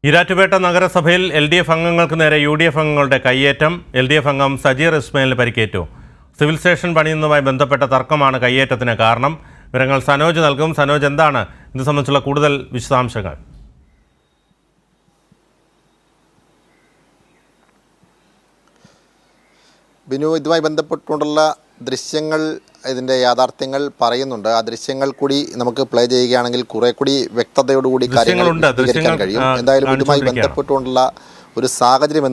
ഈരാറ്റുപേട്ട നഗരസഭയിൽ LDF അംഗങ്ങൾക്ക് നേരെ UDF അംഗങ്ങളുടെ കയ്യേറ്റം. LDF അംഗം സജീർ ഇസ്മായിലിന് പരിക്കേറ്റു. സിവിൽ സ്റ്റേഷൻ പണിയുന്നതുമായി ബന്ധപ്പെട്ട തർക്കമാണ് കയ്യേറ്റത്തിന് കാരണം. വിവരങ്ങൾ സനോജ് നൽകും. സനോജ്, എന്താണ് ഇത് സംബന്ധിച്ചുള്ള കൂടുതൽ വിശദാംശങ്ങൾ? ബിനു, ഇതുമായി ബന്ധപ്പെട്ടുകൊണ്ടുള്ള ദൃശ്യങ്ങൾ, ഇതിൻ്റെ യാഥാർത്ഥ്യങ്ങൾ പറയുന്നുണ്ട്. ആ ദൃശ്യങ്ങൾ കൂടി നമുക്ക് പ്ലേ ചെയ്യുകയാണെങ്കിൽ കുറെ കൂടി വ്യക്തതയോടുകൂടി കാര്യങ്ങൾ വിശദീകരിക്കാൻ കഴിയും. എന്തായാലും ഇതുമായി ബന്ധപ്പെട്ടുകൊണ്ടുള്ള ഒരു സാഹചര്യം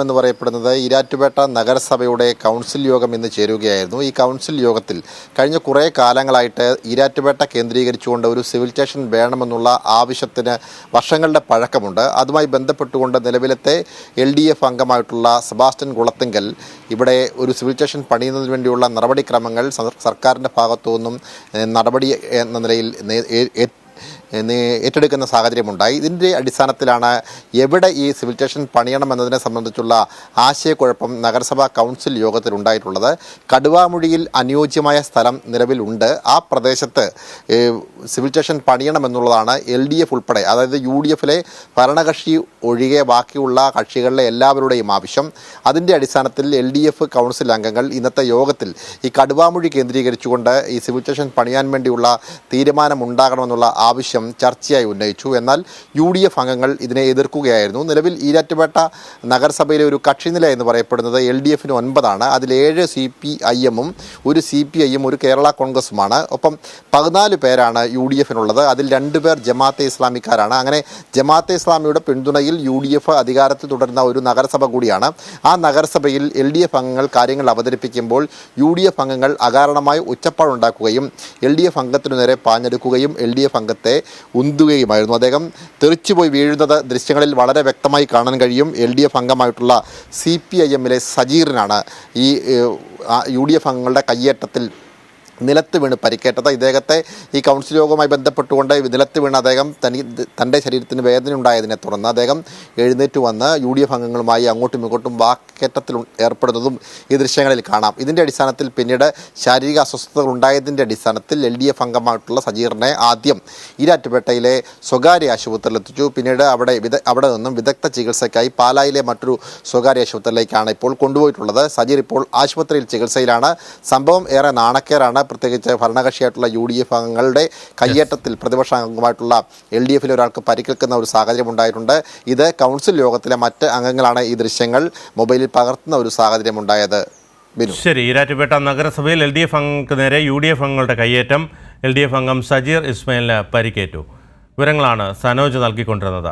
എന്ന് പറയപ്പെടുന്നത് ഈരാറ്റുപേട്ട നഗരസഭയുടെ കൗൺസിൽ യോഗം ഇന്ന് ചേരുകയായിരുന്നു. ഈ കൗൺസിൽ യോഗത്തിൽ കഴിഞ്ഞ കുറേ കാലങ്ങളായിട്ട് ഈരാറ്റുപേട്ട കേന്ദ്രീകരിച്ചുകൊണ്ട് ഒരു സിവിൽ സ്റ്റേഷൻ വേണമെന്നുള്ള ആവശ്യത്തിന് വർഷങ്ങളുടെ പഴക്കമുണ്ട്. അതുമായി ബന്ധപ്പെട്ടുകൊണ്ട് നിലവിലത്തെ LDF അംഗമായിട്ടുള്ള സെബാസ്റ്റ്യൻ കുളത്തിങ്കൽ ഇവിടെ ഒരു സിവിൽ സ്റ്റേഷൻ പണിയുന്നതിന് വേണ്ടിയുള്ള നടപടിക്രമങ്ങൾ സർക്കാരിൻ്റെ ഭാഗത്തു നിന്നും നടപടി എന്ന നിലയിൽ ഏറ്റെടുക്കുന്ന സാഹചര്യമുണ്ടായി. ഇതിൻ്റെ അടിസ്ഥാനത്തിലാണ് എവിടെ ഈ സിവിൽ സ്റ്റേഷൻ പണിയണമെന്നതിനെ സംബന്ധിച്ചുള്ള ആശയക്കുഴപ്പം നഗരസഭാ കൗൺസിൽ യോഗത്തിൽ ഉണ്ടായിട്ടുള്ളത്. കടുവാമുഴിയിൽ അനുയോജ്യമായ സ്ഥലം നിലവിലുണ്ട്. ആ പ്രദേശത്ത് സിവിൽ സ്റ്റേഷൻ പണിയണമെന്നുള്ളതാണ് LDF ഉൾപ്പെടെ, അതായത് UDFിലെ ഭരണകക്ഷി ഒഴികെ ബാക്കിയുള്ള കക്ഷികളിലെ എല്ലാവരുടെയും ആവശ്യം. അതിൻ്റെ അടിസ്ഥാനത്തിൽ LDF കൗൺസിൽ അംഗങ്ങൾ ഇന്നത്തെ യോഗത്തിൽ ഈ കടുവാമുഴി കേന്ദ്രീകരിച്ചുകൊണ്ട് ഈ സിവിൽ സ്റ്റേഷൻ പണിയാൻ വേണ്ടിയുള്ള തീരുമാനമുണ്ടാകണമെന്നുള്ള ആവശ്യം ചർച്ചയായി ഉന്നയിച്ചു. എന്നാൽ UDF അംഗങ്ങൾ ഇതിനെ എതിർക്കുകയായിരുന്നു. നിലവിൽ ഈരാറ്റുപേട്ട നഗരസഭയിലെ ഒരു കക്ഷിനില എന്ന് പറയപ്പെടുന്നത് LDFന് 9 അതിൽ 7 CPIM-ഉം 1 CPI-യും 1 കേരള കോൺഗ്രസുമാണ്. ഒപ്പം 14 പേരാണ് UDFനുള്ളത്. അതിൽ 2 പേർ ജമാഅത്തെ ഇസ്ലാമിക്കാരാണ്. അങ്ങനെ ജമാഅത്തെ ഇസ്ലാമിയുടെ പിന്തുണയിൽ UDF അധികാരത്തിൽ തുടരുന്ന ഒരു നഗരസഭ കൂടിയാണ്. ആ നഗരസഭയിൽ LDF അംഗങ്ങൾ കാര്യങ്ങൾ അവതരിപ്പിക്കുമ്പോൾ UDF അംഗങ്ങൾ അകാരണമായി ഒച്ചപ്പാടുണ്ടാക്കുകയും LDF അംഗത്തിനു നേരെ പാഞ്ഞെടുക്കുകയും LDF അംഗത്തെ ഉന്തുകയുമായിരുന്നു. അദ്ദേഹം തെറിച്ചുപോയി വീഴുന്നത് ദൃശ്യങ്ങളിൽ വളരെ വ്യക്തമായി കാണാൻ കഴിയും. LDF അംഗമായിട്ടുള്ള CPIM-ലെ സജീറിനാണ് ഈ UDF അംഗങ്ങളുടെ കയ്യേറ്റത്തിൽ നിലത്ത് വീണ് പരിക്കേറ്റത്. ഇദ്ദേഹത്തെ ഈ കൗൺസിൽ യോഗവുമായി ബന്ധപ്പെട്ടുകൊണ്ട് നിലത്ത് വീണ് അദ്ദേഹം തൻ്റെ ശരീരത്തിന് വേദന ഉണ്ടായതിനെ തുടർന്ന് അദ്ദേഹം എഴുന്നേറ്റ് വന്ന് UDF അംഗങ്ങളുമായി അങ്ങോട്ടും ഇങ്ങോട്ടും വാക്കേറ്റത്തിൽ ഏർപ്പെടുന്നതും ഈ ദൃശ്യങ്ങളിൽ കാണാം. ഇതിൻ്റെ അടിസ്ഥാനത്തിൽ പിന്നീട് ശാരീരിക അസ്വസ്ഥതകൾ ഉണ്ടായതിൻ്റെ അടിസ്ഥാനത്തിൽ LDF അംഗമായിട്ടുള്ള സജീറിനെ ആദ്യം ഈരാറ്റുപേട്ടയിലെ സ്വകാര്യ ആശുപത്രിയിൽ എത്തിച്ചു. പിന്നീട് അവിടെ നിന്നും വിദഗ്ധ ചികിത്സയ്ക്കായി പാലായിലെ മറ്റൊരു സ്വകാര്യ ആശുപത്രിയിലേക്കാണ് ഇപ്പോൾ കൊണ്ടുപോയിട്ടുള്ളത്. സജീർ ഇപ്പോൾ ആശുപത്രിയിൽ ചികിത്സയിലാണ്. സംഭവം ഏറെ നാണക്കേറാണ്. പ്രത്യേകിച്ച് ഭരണകക്ഷിയായിട്ടുള്ള UDF അംഗങ്ങളുടെ കയ്യേറ്റത്തിൽ പ്രതിപക്ഷ അംഗമായിട്ടുള്ള LDFിലെ ഒരാൾക്ക് പരിക്കേൽക്കുന്ന ഒരു സാഹചര്യം ഉണ്ടായിട്ടുണ്ട്. ഇത് കൗൺസിൽ യോഗത്തിലെ മറ്റ് അംഗങ്ങളാണ് ഈ ദൃശ്യങ്ങൾ മൊബൈലിൽ പകർത്തുന്ന ഒരു സാഹചര്യം ഉണ്ടായത്. ശരി, ഈരാറ്റുപേട്ട നഗരസഭയിൽ LDF അംഗങ്ങൾക്ക് നേരെ UDF അംഗങ്ങളുടെ കയ്യേറ്റം. LDF അംഗം സജീർ ഇസ്മായിലിന് പരിക്കേറ്റു. വിവരങ്ങളാണ് സനോജ് നൽകിക്കൊണ്ടിരുന്നത്.